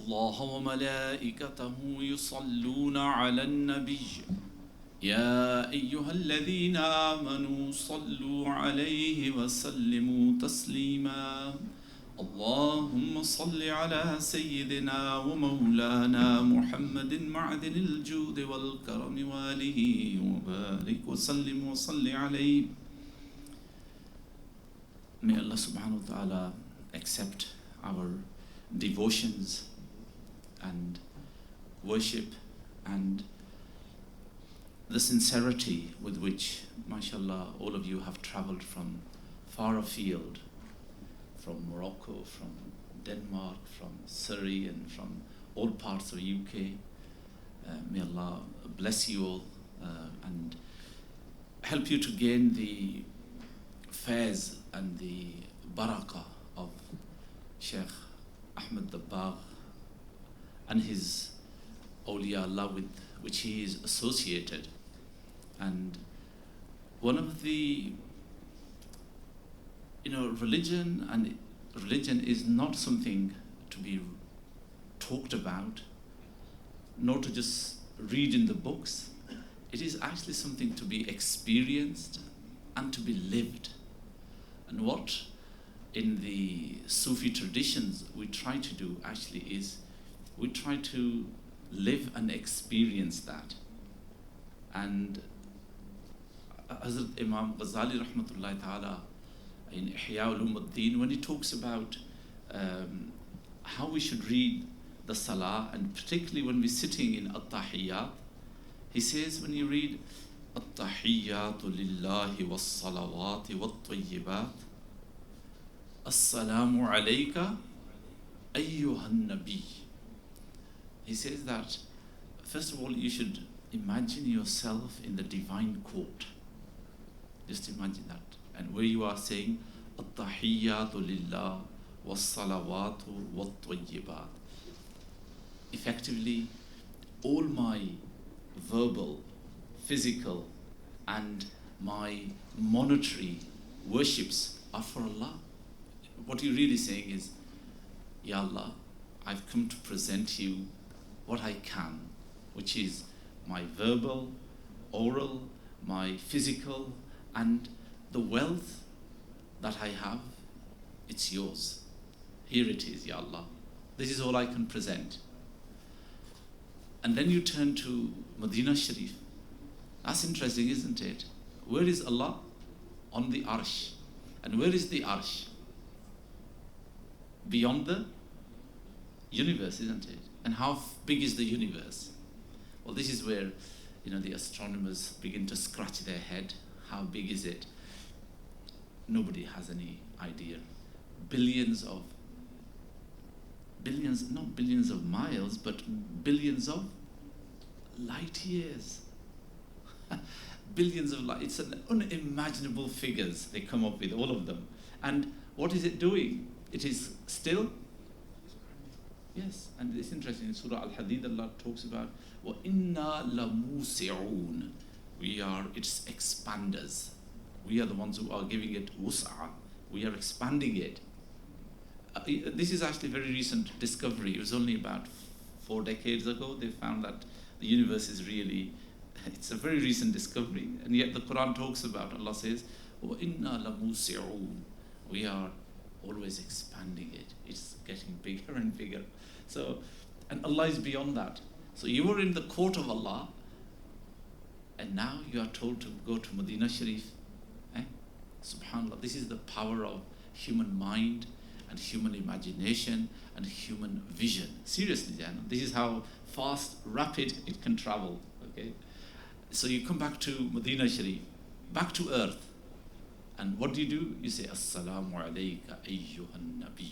الله وملائكته يصلون على النبي يا أيها الذين آمنوا صلوا عليه وسلموا تسليما اللهم صل على سيدنا ومولانا محمد معدن الجود والكرم وآله وبارك وسلم وصل عليه. May Allah subhanahu wa ta'ala accept our devotions and worship and the sincerity with which, mashallah, all of you have traveled from far afield, from Morocco, from Denmark, from Surrey, and from all parts of UK. May Allah bless you all and help you to gain the faiz and the barakah of Sheikh Ahmed Dabbagh and his awliya Allah with which he is associated. And one of the, religion is not something to be talked about, nor to just read in the books. It is actually something to be experienced and to be lived. And what in the Sufi traditions we try to do actually is we try to live and experience that. And Hazrat Imam Ghazali rahmatullahi ta'ala in Ihya Ulumuddin, when he talks about how we should read the Salah, and particularly when we're sitting in At-Tahiyyat, he says when you read At-Tahiyyatu lillahi was-salawati wat-tayyibat As-salamu alayka ayyuhan nabi. He says that first of all you should imagine yourself in the divine court. Just imagine that. And where you are saying At-tahiyyatu lillah was-salawatu wat-tayyibat. Effectively, all my verbal, physical and my monetary worships are for Allah. What you're really saying is, Ya Allah, I've come to present you what I can, which is my verbal, oral, my physical, and the wealth that I have, it's yours. Here it is, Ya Allah. This is all I can present. And then you turn to Medina Sharif. That's interesting, isn't it? Where is Allah? On the Arsh. And where is the Arsh? Beyond the universe, isn't it? And how big is the universe? Well, this is where, the astronomers begin to scratch their head. How big is it? Nobody has any idea. Not billions of miles, but billions of light years. Billions of light. It's an unimaginable figures they come up with, all of them. And what is it doing? It is still. Yes, and it's interesting. In Surah Al-Hadid, Allah talks about وَإِنَّا لَمُوسِعُونَ. We are its expanders. We are the ones who are giving it wus'a. We are expanding it. This is actually a very recent discovery. It was only about 4 decades ago they found that the universe is really, it's a very recent discovery. And yet the Quran talks about, Allah says, وَإِنَّا لَمُوسِعُونَ. We are always expanding it. It's getting bigger and bigger. So, and Allah is beyond that. So you were in the court of Allah, and now you are told to go to Medina Sharif. Subhanallah, this is the power of human mind and human imagination and human vision. Seriously, Jan, this is how fast, rapid it can travel. Okay, so you come back to Medina Sharif, back to earth, and what do? You say, Assalamu alayka ayyuhan nabi.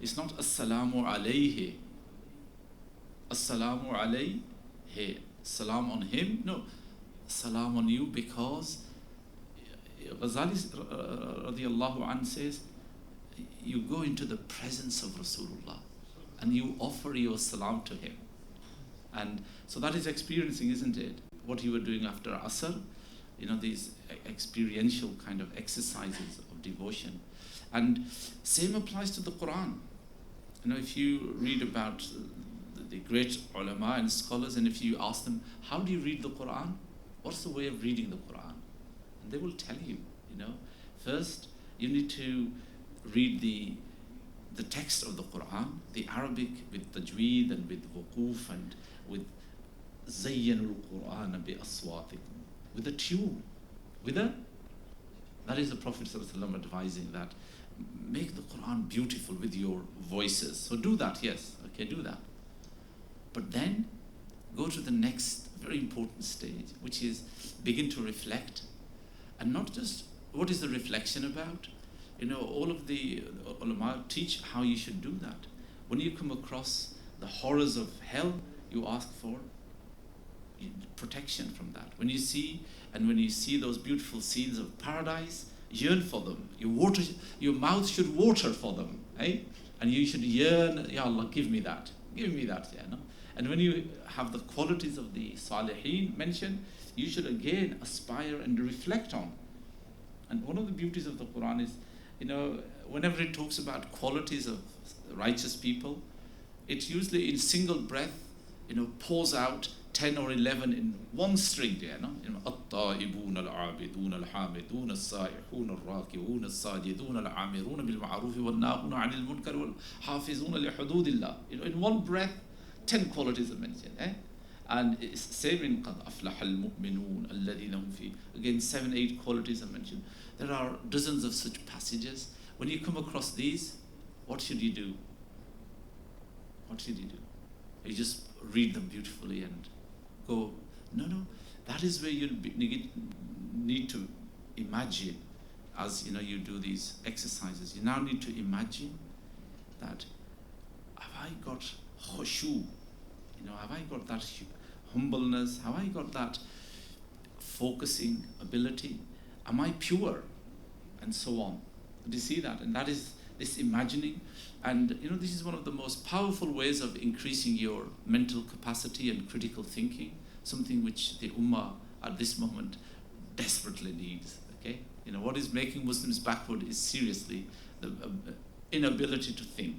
It's not Assalamu alayhi. Assalamu alayhi. Salam on him. No, salam on you, because Ghazali radiallahu anh says, you go into the presence of Rasulullah and you offer your salam to him. And so that is experiencing, isn't it? What you were doing after Asr, these experiential kind of exercises of devotion. And same applies to the Quran. You know, if you read about the great ulama and scholars, and if you ask them, how do you read the Quran? What's the way of reading the Quran? And they will tell you, you know, first you need to read the text of the Quran, the Arabic with tajweed and with wuquf and with zayyanu al-Quran bi aswatikum, with a tune, that is the Prophet ﷺ advising that make the Quran beautiful with your voices. So do that, yes, okay, do that. But then go to the next very important stage, which is begin to reflect. And not just what is the reflection about. You know, all of the ulama teach how you should do that. When you come across the horrors of hell, you ask for protection from that. When you see those beautiful scenes of paradise, yearn for them. Your mouth should water for them, eh? And you should yearn, Ya Allah, give me that, yeah, no? And when you have the qualities of the Salihin mentioned, you should again aspire and reflect on. And one of the beauties of the Quran is, you know, whenever it talks about qualities of righteous people, it usually in single breath, you know, pours out 10 or 11 in one string there, no? الطائبون العابدون الحامدون السائحون الراكعون الساجدون العامرون بالمعروف والناهون عن المنكر والحافظون لحدود الله. You know, in one breath, 10 qualities are mentioned, eh? And it's same in قد أفلح المؤمنون الذين هم في. Again, 7, 8 qualities are mentioned. There are dozens of such passages. When you come across these, what should you do? What should you do? You just read them beautifully and go, no, that is where you need to imagine. As you know, you do these exercises, you now need to imagine that, have I got khushu? You know, have I got that humbleness? Have I got that focusing ability? Am I pure? And so on. Do you see that? And that is this imagining. And you know, this is one of the most powerful ways of increasing your mental capacity and critical thinking, something which the Ummah at this moment desperately needs. Okay? You know, what is making Muslims backward is seriously the inability to think.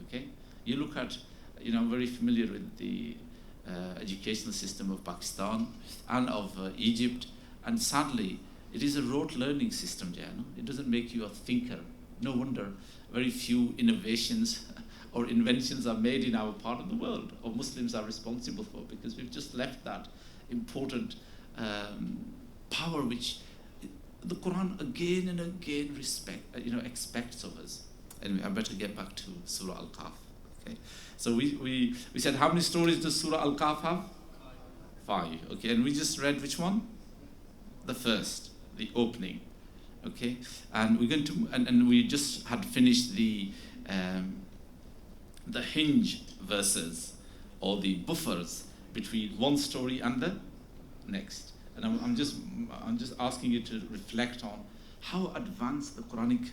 Okay? You look at, you know, I'm very familiar with the educational system of Pakistan and of Egypt, and sadly, it is a rote learning system there. No? It doesn't make you a thinker. No wonder very few innovations or inventions are made in our part of the world, or Muslims are responsible for, because we've just left that important power which the Quran again and again expects of us. Anyway, I better get back to Surah Al-Kahf. Okay, so we said, how many stories does Surah Al-Kahf have? 5. Okay, and we just read which one? The first, the opening. Okay, and we're going to, and we just had finished the hinge verses, or the buffers between one story and the next. And I'm just asking you to reflect on how advanced the Quranic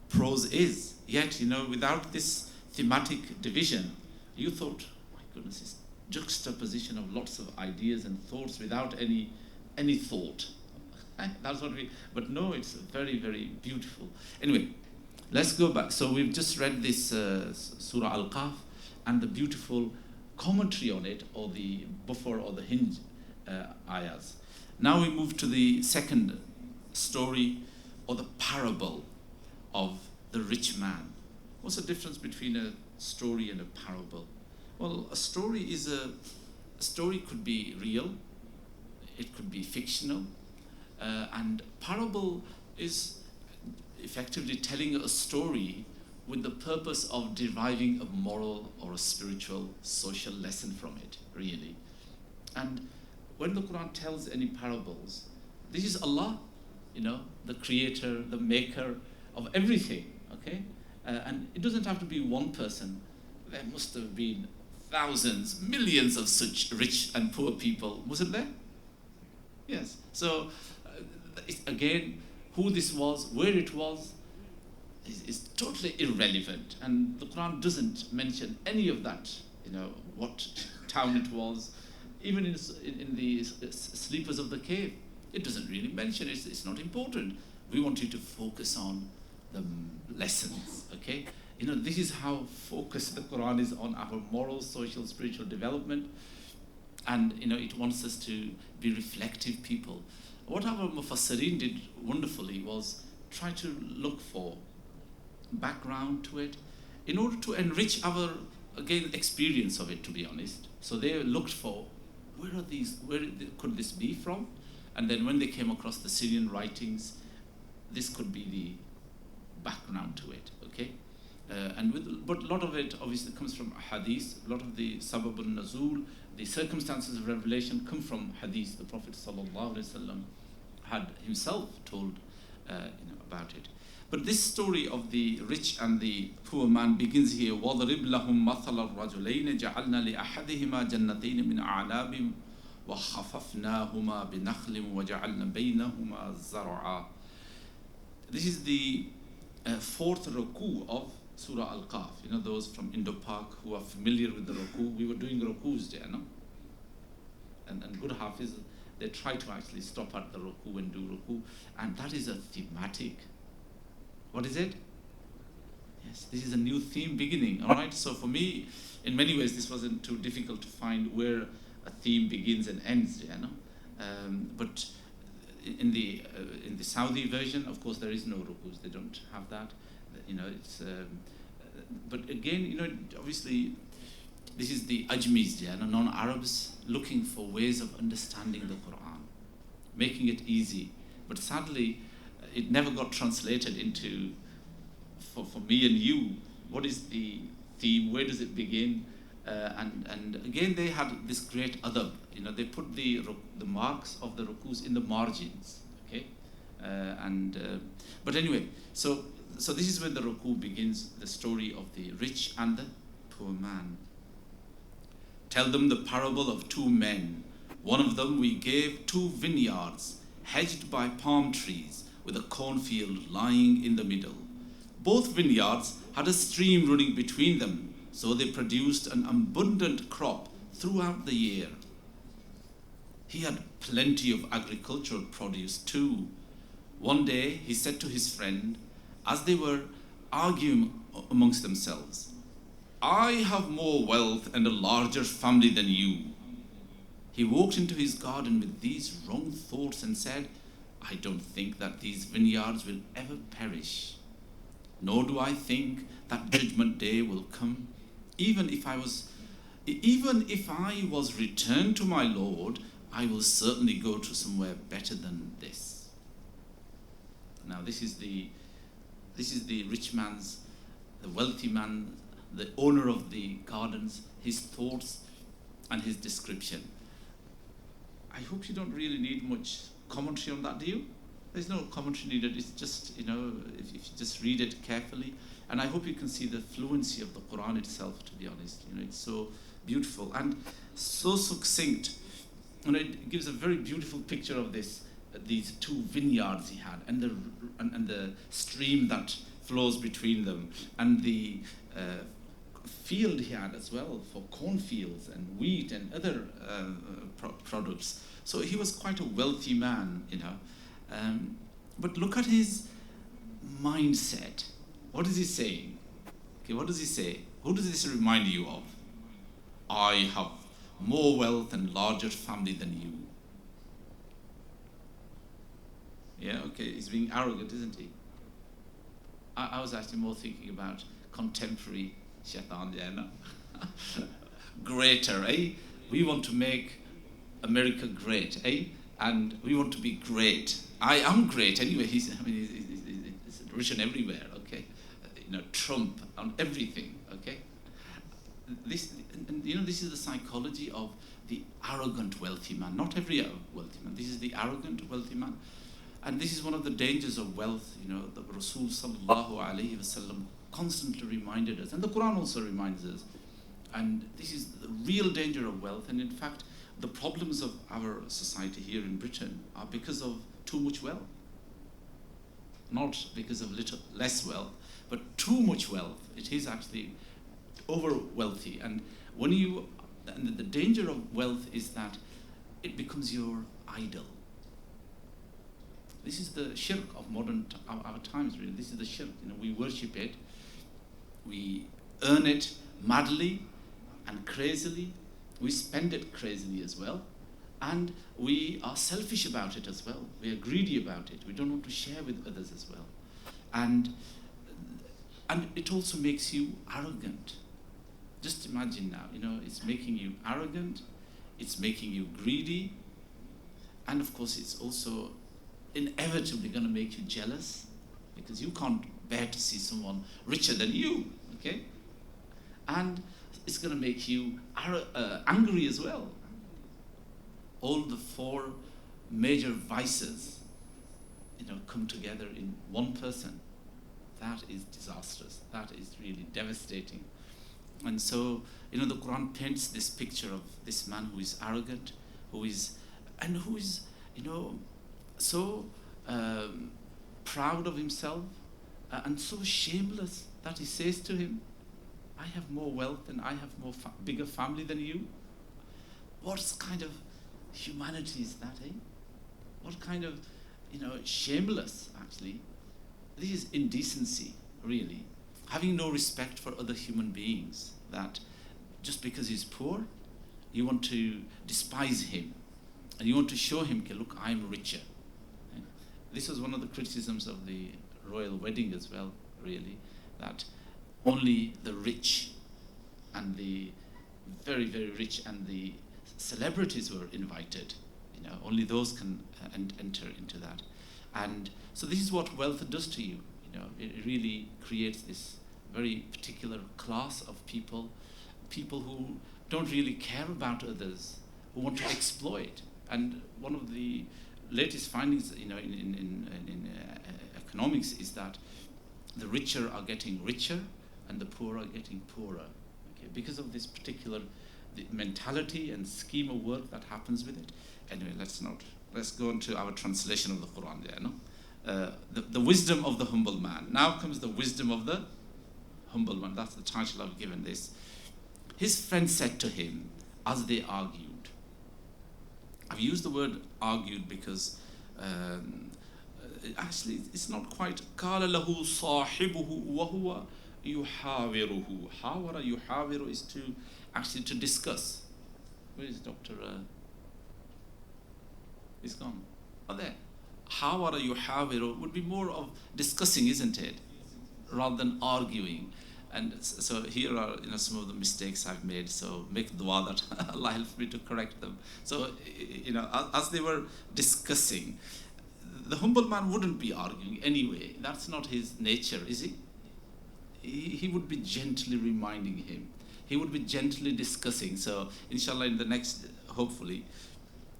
prose is. Yet, you know, without this thematic division, you thought, my goodness, it's juxtaposition of lots of ideas and thoughts without any thought. That's what but no, it's very, very beautiful. Anyway, let's go back. So we've just read this Surah Al-Kahf and the beautiful commentary on it, or the buffer or the hinge ayahs. Now we move to the second story, or the parable of the rich man. What's the difference between a story and a parable? Well, a story could be real, it could be fictional, and parable is effectively telling a story with the purpose of deriving a moral or a spiritual, social lesson from it, really. And when the Quran tells any parables, this is Allah, you know, the creator, the maker of everything, okay? And it doesn't have to be one person. There must have been thousands, millions of such rich and poor people, wasn't there? Yes. So, again, who this was, where it was, is totally irrelevant. And the Quran doesn't mention any of that, you know, what town it was. Even in the sleepers of the cave, it doesn't really mention it. It's not important. We want you to focus on the lessons, okay? This is how focused the Quran is on our moral, social, spiritual development. And it wants us to be reflective people. What our Mufassirin did wonderfully was try to look for background to it in order to enrich our, again, experience of it, to be honest. So they looked for, where could this be from? And then when they came across the Syrian writings, this could be the background to it, okay? But a lot of it obviously comes from hadith. A lot of the sabab al-nuzul, the circumstances of revelation, come from hadith. The Prophet ﷺ had himself told about it. But this story of the rich and the poor man begins here. وَضْرِبْ لَهُمْ مَثَلَ الرَّجُلَيْنِ جَعَلْنَا لِأَحَدِهِمَا جَنَّتَيْنِ مِنْ أَعْنَابٍ وَخَفَفْنَاهُمَا بِنَخْلٍ وَجَعَلْنَا بَيْنَهُمَا زَرْعًا. This is the fourth ruku of Surah Al-Kahf. Those from Indo-Pak who are familiar with the ruku, we were doing rukus there, no? And good Hafiz, they try to actually stop at the ruku and do ruku. And that is a thematic. What is it? Yes, this is a new theme beginning, all right? So for me, in many ways, this wasn't too difficult to find where a theme begins and ends, but in the Saudi version, of course, there is no rukus. They don't have that. But again, obviously, this is the Ajmis, non-Arabs looking for ways of understanding the Quran, making it easy. But sadly, it never got translated into, for me and you, what is the theme, where does it begin? And again, they had this great adab. They put the marks of the rukus in the margins, okay? But anyway, so this is where the ruku begins, the story of the rich and the poor man. Tell them the parable of two men. One of them we gave 2 vineyards, hedged by palm trees, with a cornfield lying in the middle. Both vineyards had a stream running between them, so they produced an abundant crop throughout the year. He had plenty of agricultural produce too. One day he said to his friend, as they were arguing amongst themselves, "I have more wealth and a larger family than you." He walked into his garden with these wrong thoughts and said, "I don't think that these vineyards will ever perish. Nor do I think that judgment day will come. Even if I was returned to my Lord, I will certainly go to somewhere better than this." Now this is the rich man's, the wealthy man, the owner of the gardens, his thoughts and his description. I hope you don't really need much commentary on that, do you? There's no commentary needed. It's just, if you just read it carefully. And I hope you can see the fluency of the Quran itself, to be honest. It's so beautiful and so succinct. It gives a very beautiful picture of these 2 vineyards he had, and the stream that flows between them, and the field he had as well for cornfields and wheat and other products. So he was quite a wealthy man, But look at his mindset. What is he saying? Okay, what does he say? Who does this remind you of? I have more wealth and larger family than you. Yeah, okay, he's being arrogant, isn't he? I was actually more thinking about contemporary shaitan, Greater, eh? We want to make America great, eh? And we want to be great. I am great anyway. He's written everywhere, okay? Trump on everything, okay? This is the psychology of the arrogant wealthy man. Not every wealthy man. This is the arrogant wealthy man. And this is one of the dangers of wealth. The Rasul sallallahu alayhi wasallam constantly reminded us, and the Quran also reminds us. And this is the real danger of wealth. And in fact, the problems of our society here in Britain are because of too much wealth. Not because of less wealth, but too much wealth. It is actually over wealthy. And the danger of wealth is that it becomes your idol. This is the shirk of our times, really. This is the shirk. We worship it. We earn it madly and crazily. We spend it crazily as well. And we are selfish about it as well. We are greedy about it. We don't want to share with others as well. And it also makes you arrogant. Just imagine now, it's making you arrogant, it's making you greedy, and of course it's also inevitably going to make you jealous, because you can't bear to see someone richer than you, okay? And it's going to make you angry as well. All the four major vices, come together in one person. That is disastrous. That is really devastating. And so, the Quran paints this picture of this man who is arrogant, who is so proud of himself and so shameless that he says to him, I have more wealth and I have bigger family than you. What kind of humanity is that, eh? What kind of, shameless, actually. This is indecency, really. Having no respect for other human beings, that just because he's poor, you want to despise him. And you want to show him, okay, look, I'm richer. This was one of the criticisms of the royal wedding as well, really, that only the rich and the very, very rich and the celebrities were invited. Only those can enter into that. And so this is what wealth does to you. It really creates this very particular class of people who don't really care about others, who want to exploit. And one of the latest findings, in economics is that the richer are getting richer and the poor are getting poorer. Okay? Because of this particular the mentality and scheme of work that happens with it. Anyway, let's go into our translation of the Quran there, no? The wisdom of the humble man. Now comes the wisdom of the humble man. That's the title I've given this. His friend said to him, as they argued. I've used the word argued because actually it's not quite. قَالَ لَهُ صَاحِبُهُ وَهُوَ يُحَاوِرُهُ. Hawara yuhawiru is to discuss. Where is Dr. He's gone. Oh, there. Hawara yuhawiru would be more of discussing, isn't it? Rather than arguing. And so here are some of the mistakes I've made. So make dua that Allah helps me to correct them. So as they were discussing, the humble man wouldn't be arguing anyway. That's not his nature, is he? He would be gently reminding him. He would be gently discussing. So inshallah, in the next, hopefully,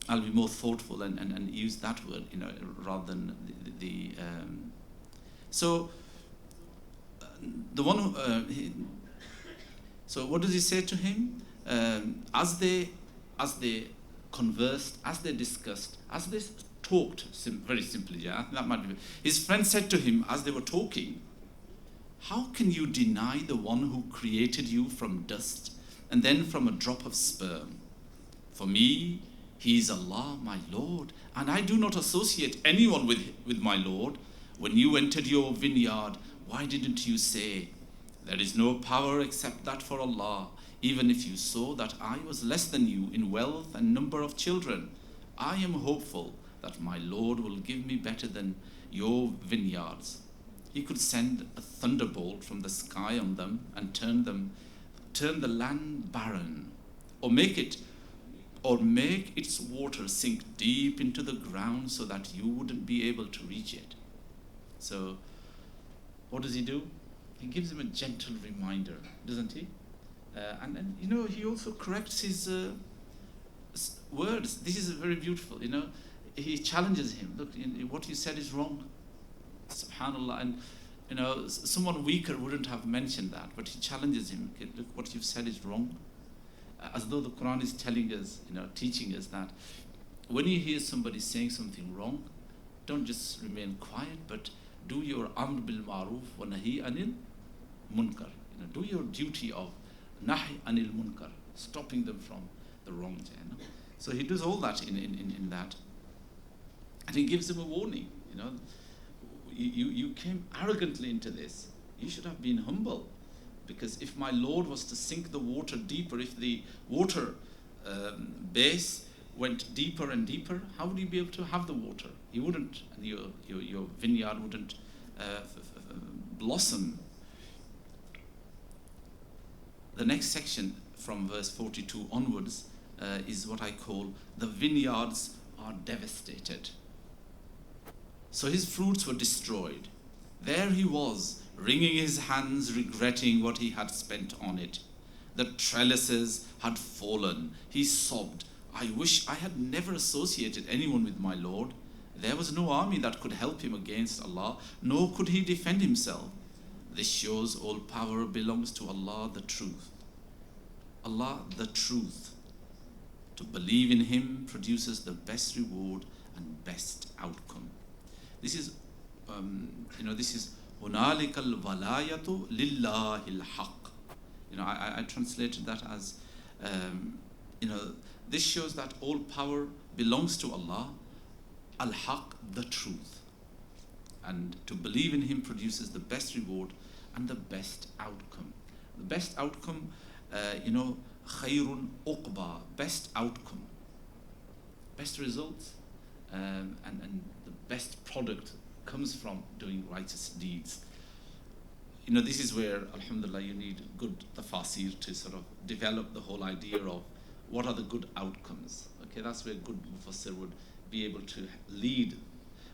I'll be more thoughtful and use that word, rather than so the one who, so what does he say to him? As they conversed, as they discussed, as they talked, very simply, yeah, that might be. His friend said to him as they were talking, how can you deny the one who created you from dust and then from a drop of sperm? For me, he is Allah, my Lord, and I do not associate anyone with my Lord. When you entered your vineyard, why didn't you say, there is no power except that for Allah, even if you saw that I was less than you in wealth and number of children? I am hopeful that my Lord will give me better than your vineyards. He could send a thunderbolt from the sky on them and turn the land barren, or make its water sink deep into the ground so that you wouldn't be able to reach it. So what does he do? He gives him a gentle reminder, doesn't he? And then, he also corrects his words. This is very beautiful, He challenges him. Look, what you said is wrong. Subhanallah. And, someone weaker wouldn't have mentioned that, but he challenges him. Okay, look, what you've said is wrong. As though the Quran is telling us, teaching us that when you hear somebody saying something wrong, don't just remain quiet, but do your amr bil ma'ruf wa nahi anil munkar. Do your duty of nahi anil munkar, stopping them from the wrong. So he does all that in that, and he gives them a warning. You came arrogantly into this. You should have been humble. Because if my Lord was to sink the water deeper, if the water base went deeper and deeper, how would you be able to have the water? You wouldn't, and your vineyard wouldn't blossom. The next section from verse 42 onwards is what I call the vineyards are devastated. So his fruits were destroyed. There he was, wringing his hands, regretting what he had spent on it. The trellises had fallen. He sobbed, I wish I had never associated anyone with my Lord. There was no army that could help him against Allah, nor could he defend himself. This shows all power belongs to Allah, the truth. Allah, the truth. To believe in him produces the best reward and best outcome. This is, this is هُنَالِكَ الْوَلَايَةُ لِلَّهِ الْحَقِّ. I translated that as, this shows that all power belongs to Allah, al-haq, the truth. And to believe in him produces the best reward and the best outcome. The best outcome, khayrun uqba, best outcome, best results, and the best product comes from doing righteous deeds. This is where, alhamdulillah, you need good tafasir to sort of develop the whole idea of what are the good outcomes. Okay, that's where good mufassir would be able to lead.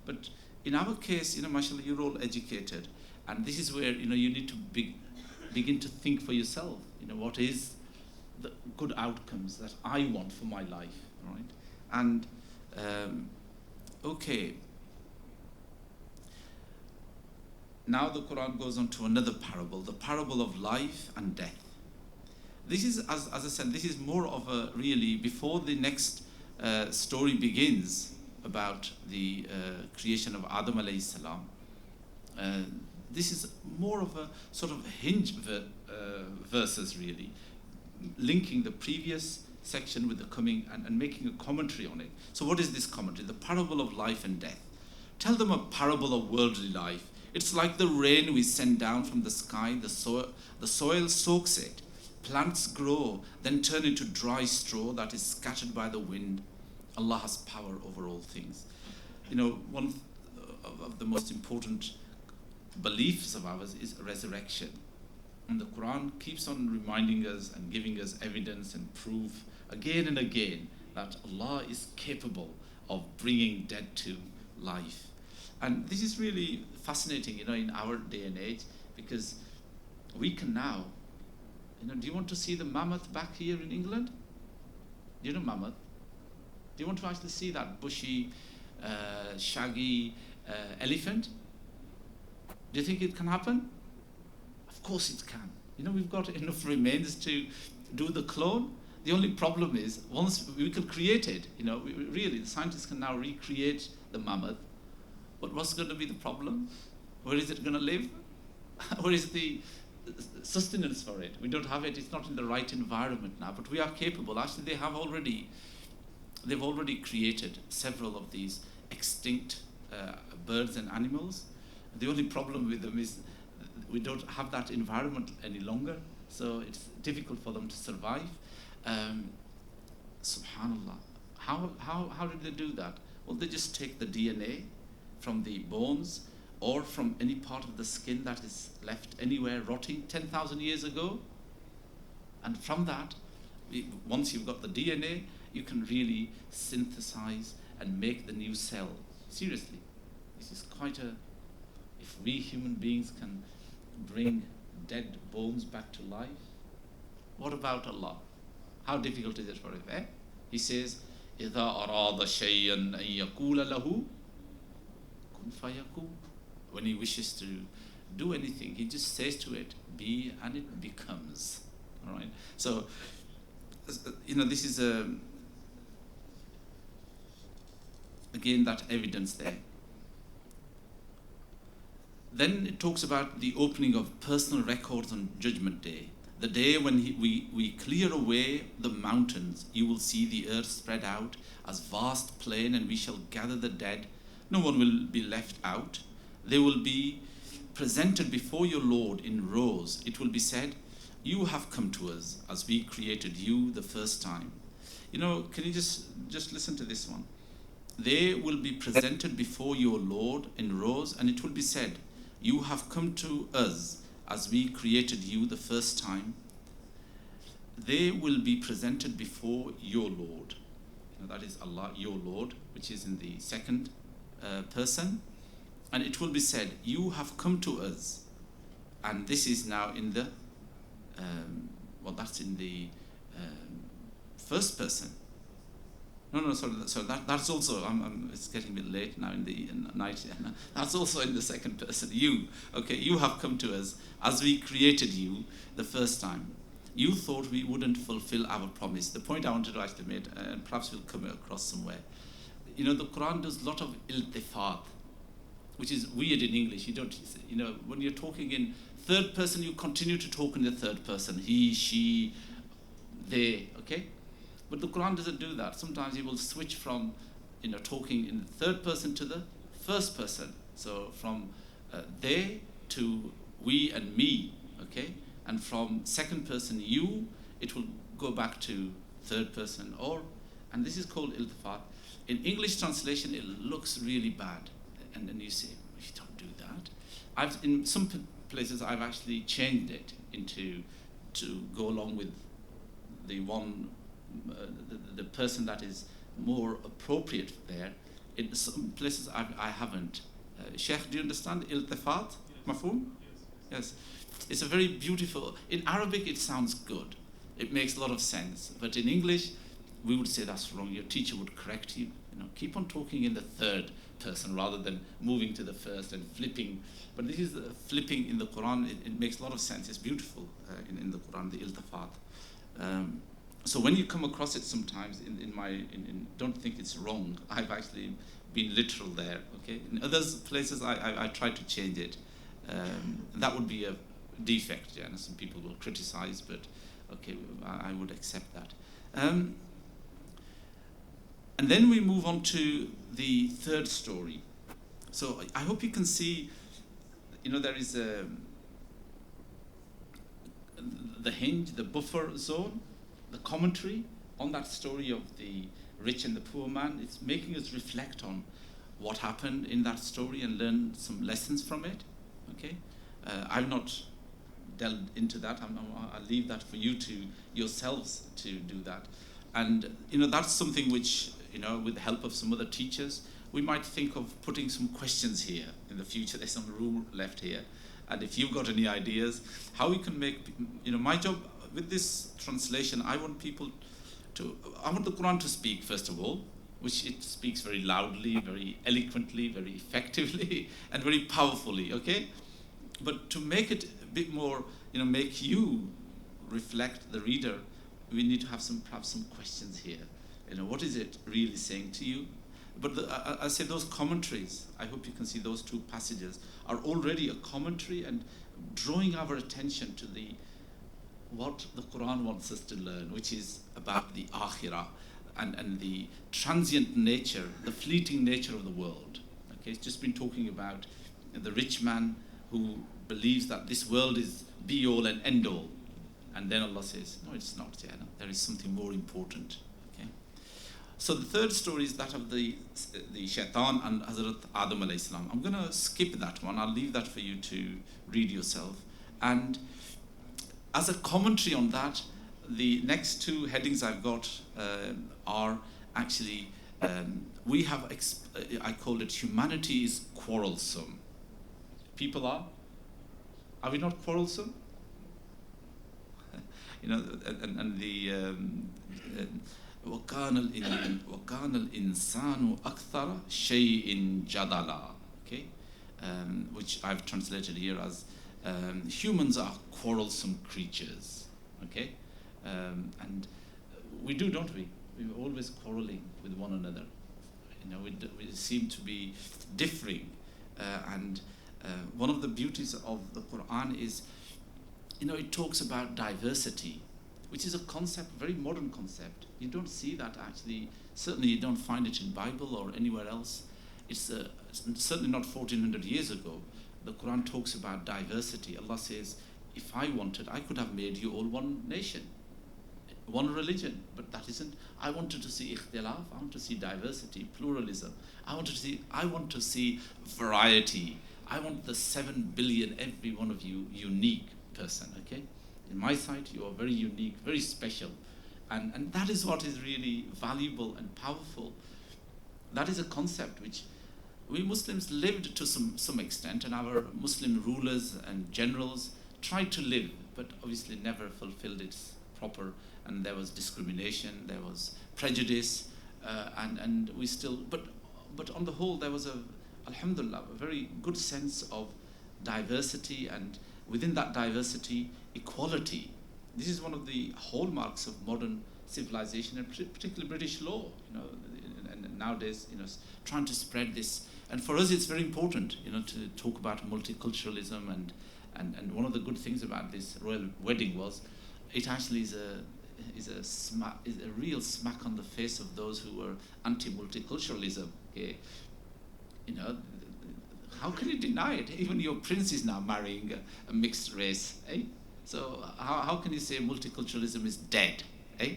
But in our case, mashallah, you're all educated, and this is where, you need to begin to think for yourself. What is the good outcomes that I want for my life, right? And, okay. Now the Quran goes on to another parable, the parable of life and death. This is, as I said, this is more of a really, before the next story begins about the creation of Adam alayhi salam, this is more of a sort of hinge verses really, linking the previous section with the coming and making a commentary on it. So what is this commentary? The parable of life and death. Tell them a parable of worldly life. It's like the rain we send down from the sky. The soil soaks it. Plants grow, then turn into dry straw that is scattered by the wind. Allah has power over all things. One of the most important beliefs of ours is resurrection. And the Quran keeps on reminding us and giving us evidence and proof again and again that Allah is capable of bringing dead to life. And this is really fascinating, in our day and age, because we can now, do you want to see the mammoth back here in England? Do you know mammoth? Do you want to actually see that bushy, shaggy elephant? Do you think it can happen? Of course it can. We've got enough remains to do the clone. The only problem is, once we can create it, really, the scientists can now recreate the mammoth. But what's going to be the problem? Where is it going to live? Where is the sustenance for it? We don't have it. It's not in the right environment now. But we are capable. Actually, they've already created several of these extinct birds and animals. The only problem with them is we don't have that environment any longer. So it's difficult for them to survive. Subhanallah. How did they do that? Well, they just take the DNA from the bones or from any part of the skin that is left anywhere rotting 10,000 years ago. And from that, once you've got the DNA, you can really synthesize and make the new cell. Seriously, this is quite if we human beings can bring dead bones back to life, what about Allah? How difficult is it for him? He says, إِذَا أَرَادَ شَيْئًا أَن يَقُولَ لَهُ when he wishes to do anything, he just says to it, be, and it becomes. All right. So, this is again that evidence there. Then it talks about the opening of personal records on Judgment Day. The day when we clear away the mountains, you will see the earth spread out as vast plain, and we shall gather the dead. No one will be left out. There will be presented before your Lord in rows, it will be said, you have come to us as we created you the first time. Can you just listen to this one? They will be presented before your Lord in rows, and it will be said, you have come to us as we created you the first time. They will be presented before your Lord. That is Allah, your Lord, which is in the second person. And it will be said, you have come to us. And this is now in the, that's in the first person. No, sorry. So that's also, it's getting a bit late now in the night. That's also in the second person. You, okay, you have come to us as we created you the first time. You thought we wouldn't fulfill our promise. The point I wanted to actually make, and perhaps we'll come across somewhere. The Quran does a lot of iltifat, which is weird in English. You don't, when you're talking in third person, you continue to talk in the third person. He, she, they, okay? But the Quran doesn't do that. Sometimes you will switch from, talking in the third person to the first person. So from they to we and me, okay? And from second person you, it will go back to third person and this is called iltifat. In English translation, it looks really bad. And then you say, you don't do that. In some places, I've actually changed it to go along with the one, the person that is more appropriate there. In some places, I haven't. Sheikh, do you understand iltifat? Mafhum? Yes. It's a very beautiful, in Arabic it sounds good. It makes a lot of sense. But in English, we would say that's wrong. Your teacher would correct you. Keep on talking in the third person rather than moving to the first and flipping. But this is flipping in the Quran. It makes a lot of sense. It's beautiful in the Quran, the iltifat. So when you come across it sometimes, don't think it's wrong. I've actually been literal there. Okay. In other places, I try to change it. That would be a defect. Yeah, and some people will criticize, but okay, I would accept that. And then we move on to the third story. So I hope you can see, there is the hinge, the buffer zone, the commentary on that story of the rich and the poor man. It's making us reflect on what happened in that story and learn some lessons from it. Okay, I've not delved into that. I'll leave that for you yourselves to do that. And that's something which, with the help of some other teachers, we might think of putting some questions here in the future. There's some room left here. And if you've got any ideas, how we can make, my job with this translation, I want the Quran to speak, first of all, which it speaks very loudly, very eloquently, very effectively, and very powerfully, okay? But to make it a bit more, make you reflect, the reader, we need to have perhaps some questions here. What is it really saying to you? But I say those commentaries, I hope you can see those two passages, are already a commentary and drawing our attention to what the Quran wants us to learn, which is about the akhirah and the transient nature, the fleeting nature of the world. Okay, it's just been talking about the rich man who believes that this world is be all and end all. And then Allah says, no, it's not. Yeah, no, there is something more important. Okay. So the third story is that of the shaitan and Hazrat Adam alayhi salam. I'm going to skip that one. I'll leave that for you to read yourself. And as a commentary on that, the next two headings I've got are actually, we have, I call it humanity is quarrelsome. People are we not quarrelsome? And the وَكَانَ الْإِنسَانُ أَكْثَرَ شَيْءٍ جَدَلًا, okay, which I've translated here as humans are quarrelsome creatures, okay, and we do, don't we? We're always quarreling with one another. We seem to be differing, and one of the beauties of the Quran is, it talks about diversity, which is a concept, very modern concept. You don't see that actually. Certainly you don't find it in Bible or anywhere else. It's certainly not 1400 years ago. the Quran talks about diversity. Allah says, if I wanted, I could have made you all one nation, one religion, but that isn't. I wanted to see ikhtilaf, I want to see diversity, pluralism. I want to see variety. I want the 7 billion, every one of you, unique person, okay? In my sight, you are very unique, very special. And that is what is really valuable and powerful. That is a concept which we Muslims lived to some extent, and our Muslim rulers and generals tried to live, but obviously never fulfilled its proper, and there was discrimination, there was prejudice, and we still, but on the whole there was alhamdulillah, a very good sense of diversity, and within that diversity, equality. This is one of the hallmarks of modern civilization, and particularly British law, and nowadays, trying to spread this. And for us, it's very important, to talk about multiculturalism, and one of the good things about this royal wedding was, it actually is a real smack on the face of those who were anti-multiculturalism. Okay, how can you deny it? Even your prince is now marrying a mixed race, eh? So how can you say multiculturalism is dead? Eh?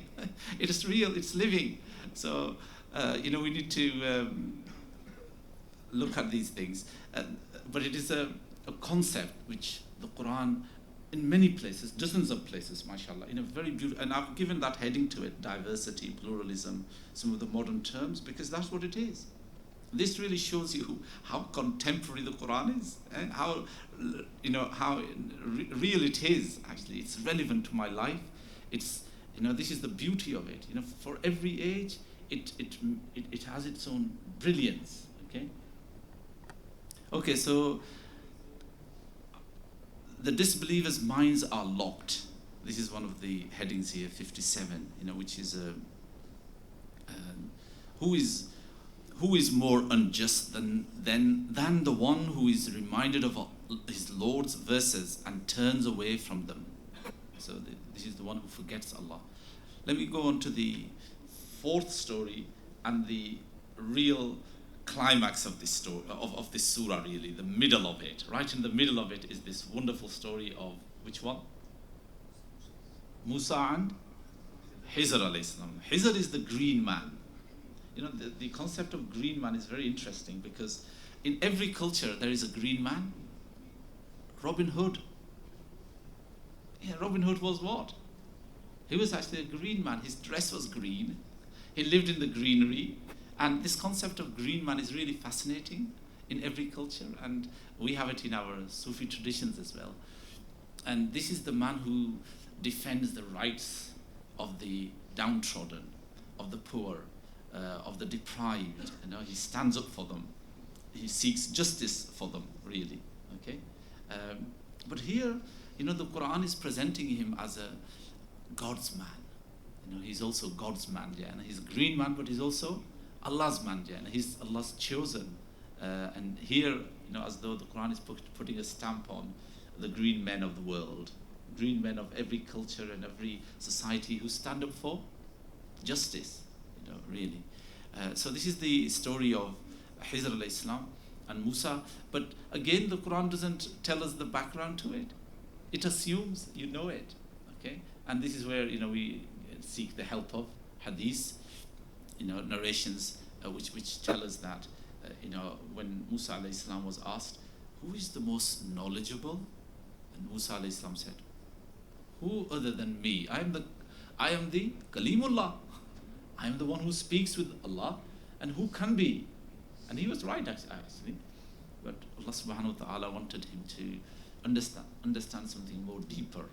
It is real, it's living. So, we need to look at these things. But it is a concept which the Quran, in many places, dozens of places, mashallah, in a very beautiful, and I've given that heading to it, diversity, pluralism, some of the modern terms, because that's what it is. This really shows you how contemporary the Quran is, and how real it is. Actually, it's relevant to my life. It's this is the beauty of it. For every age, it has its own brilliance. Okay. So the disbelievers' minds are locked. This is one of the headings here, 57. Which is who is more unjust than the one who is reminded of his Lord's verses and turns away from them? So this is the one who forgets Allah. Let me go on to the fourth story and the real climax of this story, of this surah, really, the middle of it. Right in the middle of it is this wonderful story of, which one? Musa and Hizr alayhi salam. Hizr is the green man. The concept of green man is very interesting, because in every culture there is a green man. Robin Hood. Yeah, Robin Hood was what? He was actually a green man. His dress was green. He lived in the greenery. And this concept of green man is really fascinating in every culture. And we have it in our Sufi traditions as well. And this is the man who defends the rights of the downtrodden, of the poor, of the deprived. He stands up for them. He seeks justice for them, really. Okay. But here, the Quran is presenting him as a God's man. He's also God's man, yeah. And he's a green man, but he's also Allah's man, yeah. And he's Allah's chosen. And here, as though the Quran is putting a stamp on the green men of the world, green men of every culture and every society who stand up for justice, really. So this is the story of Hizr alayhi salam and Musa. But again, the Quran doesn't tell us the background to it. It assumes you know it. Okay? And this is where we seek the help of hadith, narrations which tell us that when Musa alayhi salam was asked, who is the most knowledgeable? And Musa alayhi salam said, who other than me? I am the Kalimullah. I am the one who speaks with Allah, and who can be? And he was right, actually. But Allah subhanahu wa ta'ala wanted him to understand something more deeper,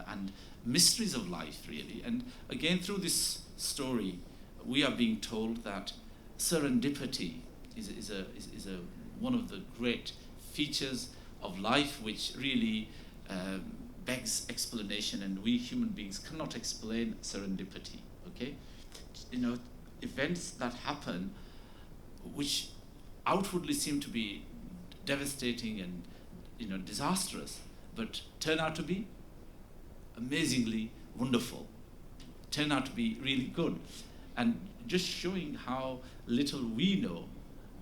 and mysteries of life, really. And again, through this story, we are being told that serendipity is one of the great features of life, which really begs explanation, and we human beings cannot explain serendipity. Okay, events that happen, which outwardly seem to be devastating and disastrous, but turn out to be amazingly wonderful, turn out to be really good, and just showing how little we know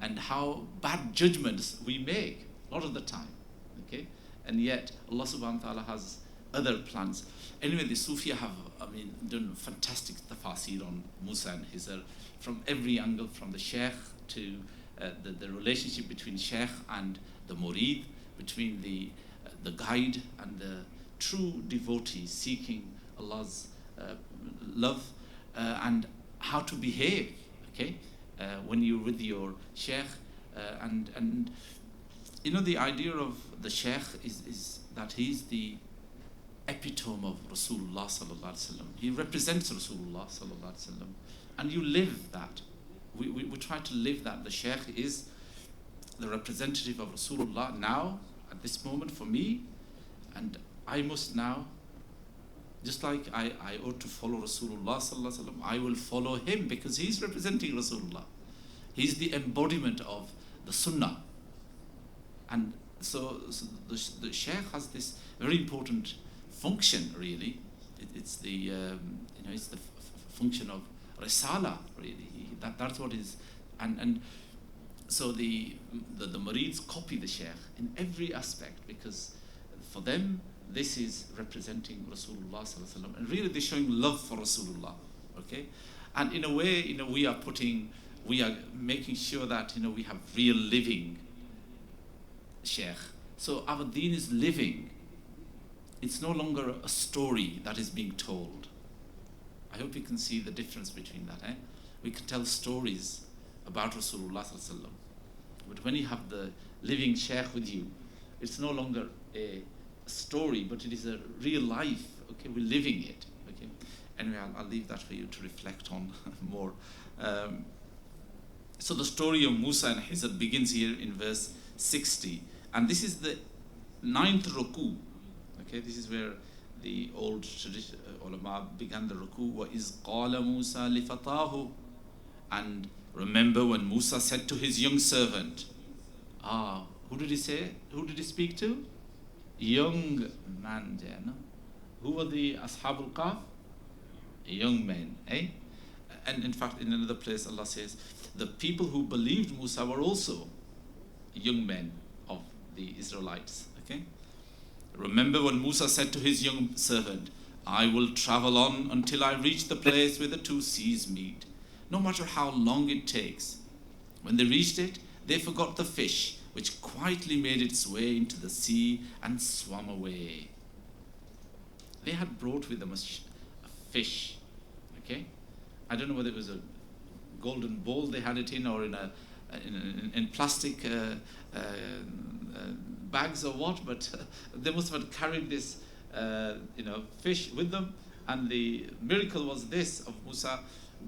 and how bad judgments we make. a lot of the time. Okay, and yet Allah subhanahu wa ta'ala has other plans. Anyway, the Sufi have, done fantastic tafasir on Musa and Hizr from every angle, from the Sheikh to the relationship between Sheikh and the Murid, between the guide and the true devotee seeking Allah's love, and how to behave, okay, when you're with your Sheikh, and you know, the idea of the Sheikh is that he's the epitome of Rasulullah sallallahu alaihi wasallam. He represents Rasulullah sallallahu alaihi wasallam, and you live that. We try to live that. The Sheikh is the representative of Rasulullah now, at this moment for me, and I must now, just like I ought to follow Rasulullah sallallahu alaihi wasallam, I will follow him because he's representing Rasulullah. He's the embodiment of the Sunnah. And so the Shaykh has this very important function, really. It's the it's the function of Risala, really. That's what is, and so the Marids copy the Shaykh in every aspect, because for them this is representing Rasulullah sallallahu alaihi wasallam, and really they're showing love for Rasulullah. Okay, and in a way, we are making sure that we have real living Shaykh. So our deen is living. It's no longer a story that is being told. I hope you can see the difference between that. We can tell stories about Rasulullah sallallahu alaihi wasallam, but when you have the living Shaykh with you, it's no longer a story, but it is a real life. Okay, we're living it. Okay, anyway, I'll leave that for you to reflect on more. So the story of Musa and Hizr begins here in verse 60, and this is the 9th ruku. Okay, this is where the old tradition ulama began the ruku. Wa iz qala Musa li fatahu, and remember when Musa said to his young servant. Who did he say? Who did he speak to? Young man, no? Who were the Ashabul Kahf? Young men, eh? And in fact, in another place, Allah says, the people who believed Musa were also young men of the Israelites, okay? Remember when Musa said to his young servant, I will travel on until I reach the place where the two seas meet, no matter how long it takes. When they reached it, they forgot the fish, which quietly made its way into the sea and swam away. They had brought with them a fish, okay? I don't know whether it was a golden bowl they had it in, or in plastic bags or what, but they must have carried this fish with them. And the miracle was this of Musa.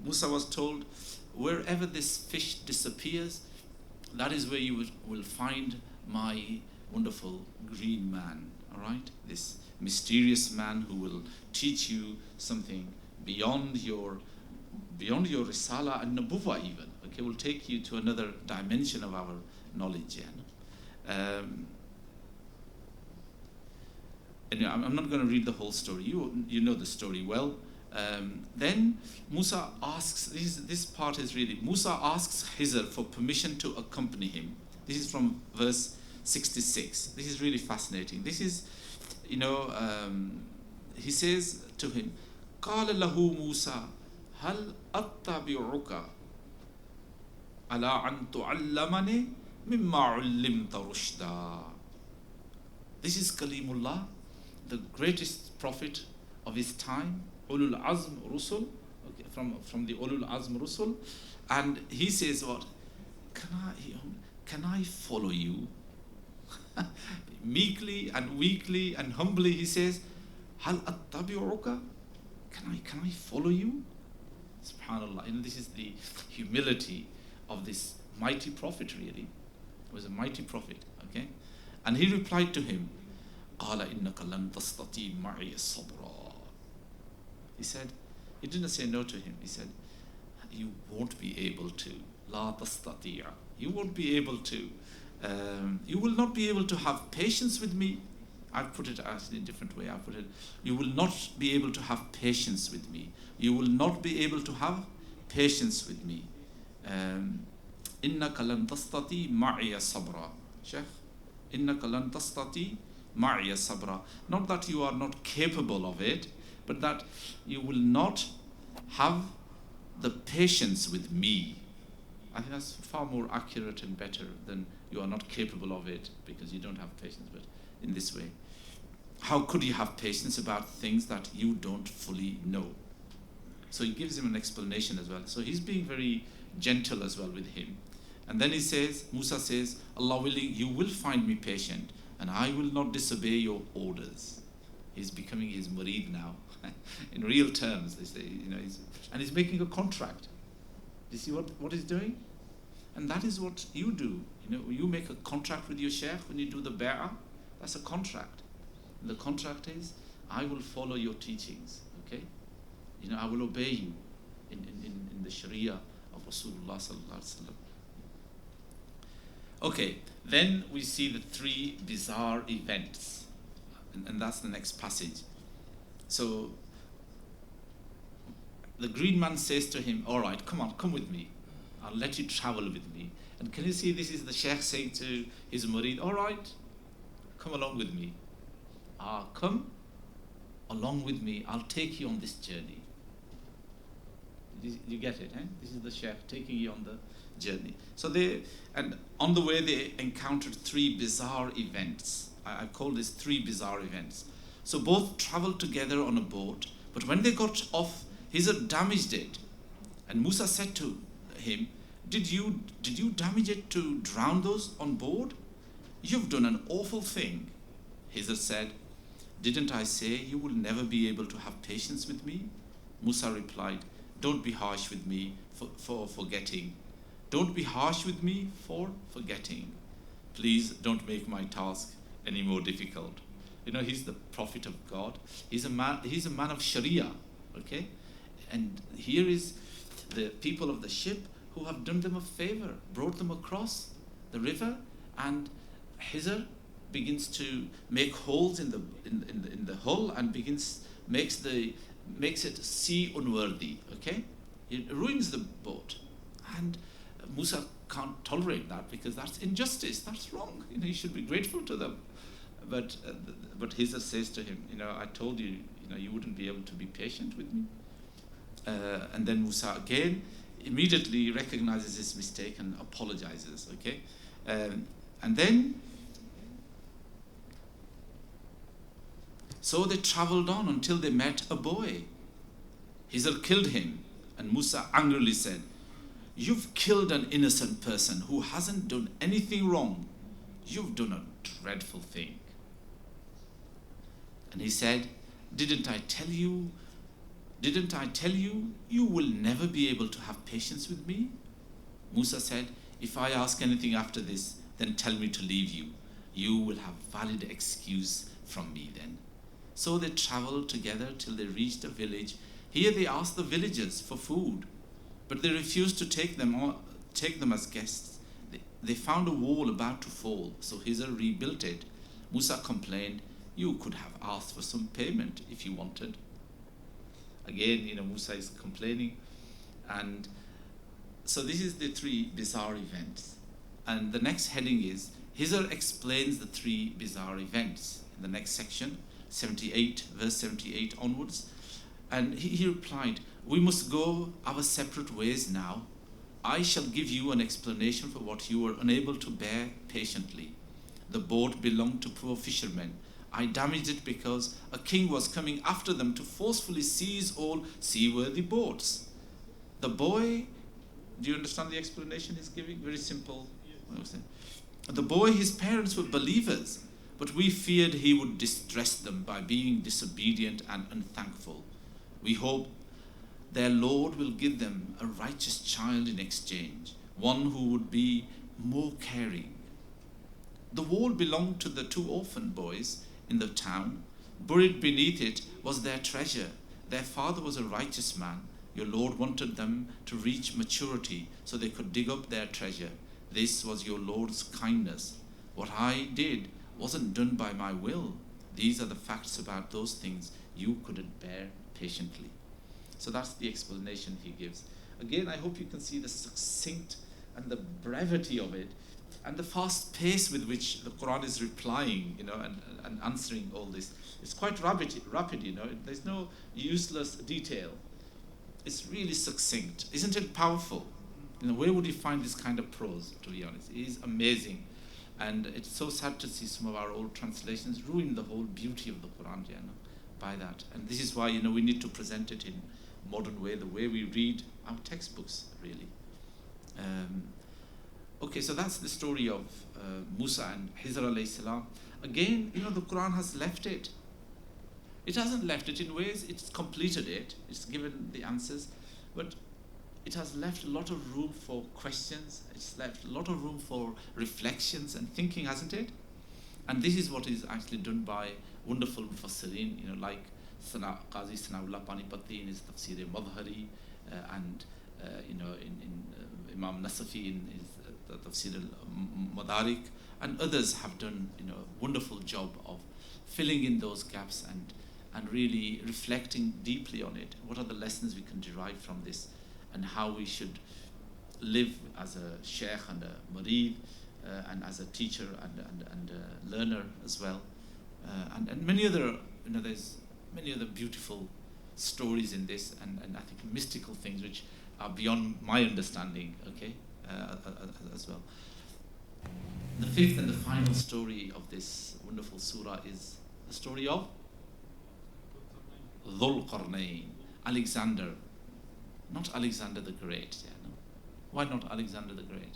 Musa was told, wherever this fish disappears, that is where you will find my wonderful green man, all right? This mysterious man who will teach you something beyond your risala and nabuwa even, okay? Will take you to another dimension of our knowledge. Anyway, I'm not going to read the whole story. You know the story well. Then Musa asks, this part is really, Musa asks Hizr for permission to accompany him. This is from verse 66. This is really fascinating. This is, he says to him, قال له موسى هل أتبعك على أن تعلمني مما علمت رشدا. This is Kalimullah, the greatest prophet of his time, Ulul Azm Rusul, okay, from the Ulul Azm Rusul, and he says, what? Can I follow you? Meekly and weakly and humbly he says, Hal attabi'uka? Can I follow you? Subhanallah. And this is the humility of this mighty prophet, really. He was a mighty prophet, okay? And he replied to him, قال إنك لن تستطيع معي الصبر. He said, he didn't say no to him. He said, you won't be able to. لا تستطيع. You won't be able to. You will not be able to have patience with me. I've put it actually in a different way. I put it, you will not be able to have patience with me. You will not be able to have patience with me. إنك لن تستطيع معي صبرا. Sheikh, إِنَّكَ لَن تَسْتَطِيعَ مَعِيَ صَبْرًا. Not that you are not capable of it, but that you will not have the patience with me. I think that's far more accurate and better than you are not capable of it because you don't have patience, but in this way. How could you have patience about things that you don't fully know? So he gives him an explanation as well. So he's being very gentle as well with him. And then he says, Musa says, Allah willing, you will find me patient and I will not disobey your orders. He's becoming his murid now. In real terms, they say, and he's making a contract. Do you see what he's doing? And that is what you do. You make a contract with your sheikh when you do the bay'ah. That's a contract. And the contract is, I will follow your teachings. Okay? I will obey you in the Sharia of Rasulullah sallallahu alaihi wasallam. Okay, then we see the three bizarre events, and that's the next passage. So the green man says to him, all right, come with me. I'll let you travel with me. And can you see this is the sheikh saying to his murid, all right, come along with me. Come along with me. I'll take you on this journey. You get it, eh? This is the sheikh taking you on the journey. So and on the way they encountered three bizarre events. I call this three bizarre events. So both traveled together on a boat, but when they got off, Hizr damaged it. And Musa said to him, did you damage it to drown those on board? You've done an awful thing. Hizr said, didn't I say you will never be able to have patience with me? Musa replied, don't be harsh with me for forgetting. Don't be harsh with me for forgetting. Please don't make my task any more difficult. He's the prophet of God. He's a man of Sharia, okay? And here is the people of the ship who have done them a favor, brought them across the river, and Hizr begins to make holes in the hull and makes it sea unworthy, okay? It ruins the boat. And Musa can't tolerate that because that's injustice, that's wrong. You should be grateful to them. But Hizr says to him, I told you, you wouldn't be able to be patient with me. And then Musa again immediately recognizes his mistake and apologizes, okay? And then, so they traveled on until they met a boy. Hizr killed him, and Musa angrily said, you've killed an innocent person who hasn't done anything wrong. You've done a dreadful thing. And he said, didn't I tell you you will never be able to have patience with me? Musa said, if I ask anything after this, then tell me to leave you. You will have valid excuse from me then. So they traveled together till they reached a village. Here they asked the villagers for food, but they refused to take them as guests. They found a wall about to fall, so Hizr rebuilt it. Musa complained, you could have asked for some payment if you wanted. Again, Musa is complaining. And so this is the three bizarre events. And the next heading is, Hizr explains the three bizarre events. In the next section, 78, verse 78 onwards. And he replied, we must go our separate ways now. I shall give you an explanation for what you were unable to bear patiently. The boat belonged to poor fishermen. I damaged it because a king was coming after them to forcefully seize all seaworthy boats. The boy, do you understand the explanation he's giving? Very simple. The boy, his parents were believers, but we feared he would distress them by being disobedient and unthankful. We hope their Lord will give them a righteous child in exchange, one who would be more caring. The wall belonged to the two orphan boys in the town. Buried beneath it was their treasure. Their father was a righteous man. Your Lord wanted them to reach maturity so they could dig up their treasure. This was your Lord's kindness. What I did wasn't done by my will. These are the facts about those things you couldn't bear patiently. So that's the explanation he gives. Again, I hope you can see the succinct and the brevity of it. And the fast pace with which the Quran is replying, and answering all this, it's quite rapid, There's no useless detail. It's really succinct. Isn't it powerful? Where would you find this kind of prose, to be honest? It is amazing. And it's so sad to see some of our old translations ruin the whole beauty of the Quran, by that. And this is why, we need to present it in modern way, the way we read our textbooks, really. Okay, so that's the story of Musa and Hizr alayhi salam. Again, the Quran has left it. It hasn't left it in ways, it's completed it, it's given the answers, but it has left a lot of room for questions, it's left a lot of room for reflections and thinking, hasn't it? And this is what is actually done by wonderful mufassirin, like Qazi Sanaullah Panipati in his Tafsir Madhari, and in Imam Nasafi in his Tafsir al-Madarik, and others have done a wonderful job of filling in those gaps and really reflecting deeply on it. What are the lessons we can derive from this, and how we should live as a sheikh and a murid, and as a teacher and a learner as well, and many other, there's many other beautiful stories in this, and I think mystical things which are beyond my understanding, okay, as well. The fifth and the final story of this wonderful surah is the story of Dhul Qarnayn, Alexander, not Alexander the Great. Why not Alexander the Great?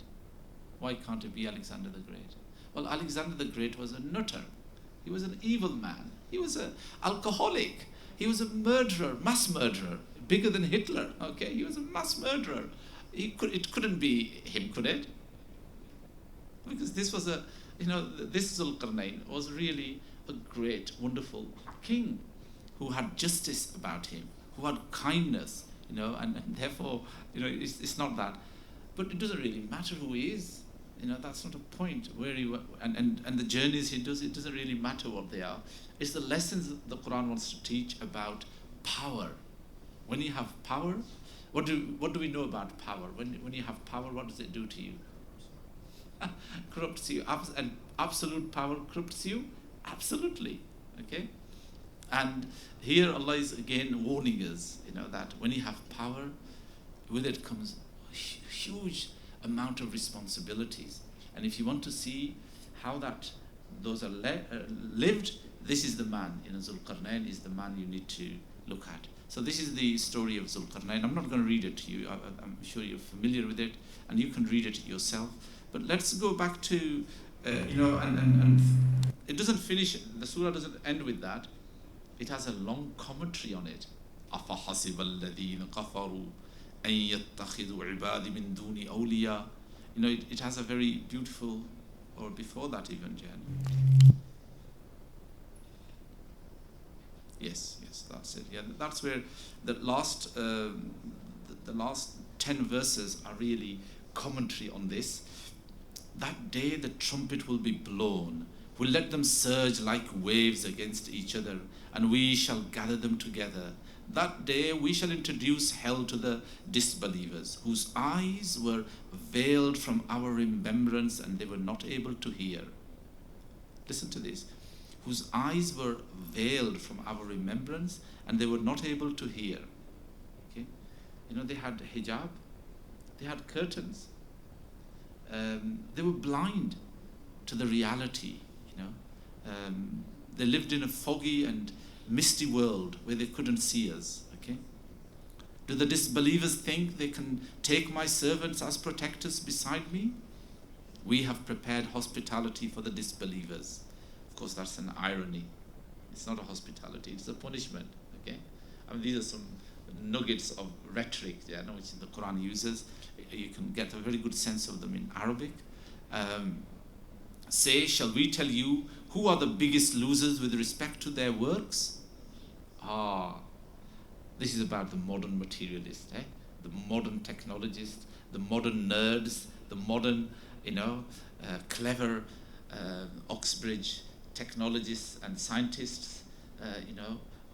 Why can't it be Alexander the Great? Well, Alexander the Great was a nutter. He was an evil man. He was an alcoholic. He was a murderer, mass murderer, bigger than Hitler. Okay, he was a mass murderer. It couldn't be him, could it? Because this was this Zulqarnain was really a great, wonderful king who had justice about him, who had kindness, and therefore, it's not that. But it doesn't really matter who he is. That's not a point. Where he and the journeys he does, it doesn't really matter what they are. It's the lessons that the Quran wants to teach about power. When you have power, what do we know about power? When you have power, what does it do to you? Corrupts you. And absolute power corrupts you? Absolutely. Okay? And here Allah is again warning us, that when you have power, with it comes a huge amount of responsibilities. And if you want to see how those are lived, this is the man. Zulqarnain is the man you need to look at. So this is the story of Zulqarnain. I'm not going to read it to you. I'm sure you're familiar with it, and you can read it yourself. But let's go back to, and it doesn't finish. The surah doesn't end with that. It has a long commentary on it. أَفَحَسِبَ الَّذِينَ كَفَرُوا أَن يَتَّخِذُوا عِبَادِ مِن دُونِ أَوْلِيَاءَ. It has a very beautiful, or before that even, Jan. Yes, that's it. Yeah, that's where the last 10 verses are really commentary on this. That day the trumpet will be blown. We'll let them surge like waves against each other, and we shall gather them together. That day we shall introduce hell to the disbelievers, whose eyes were veiled from our remembrance and they were not able to hear. Listen to this. Whose eyes were veiled from our remembrance and they were not able to hear. Okay? They had hijab, they had curtains. They were blind to the reality, They lived in a foggy and misty world where they couldn't see us, okay? Do the disbelievers think they can take my servants as protectors beside me? We have prepared hospitality for the disbelievers. Of course, that's an irony. It's not a hospitality, it's a punishment, okay? These are some nuggets of rhetoric, which the Quran uses. You can get a very good sense of them in Arabic. Say, shall we tell you who are the biggest losers with respect to their works? This is about the modern materialist, the modern technologist, the modern nerds, the modern, clever Oxbridge technologists and scientists,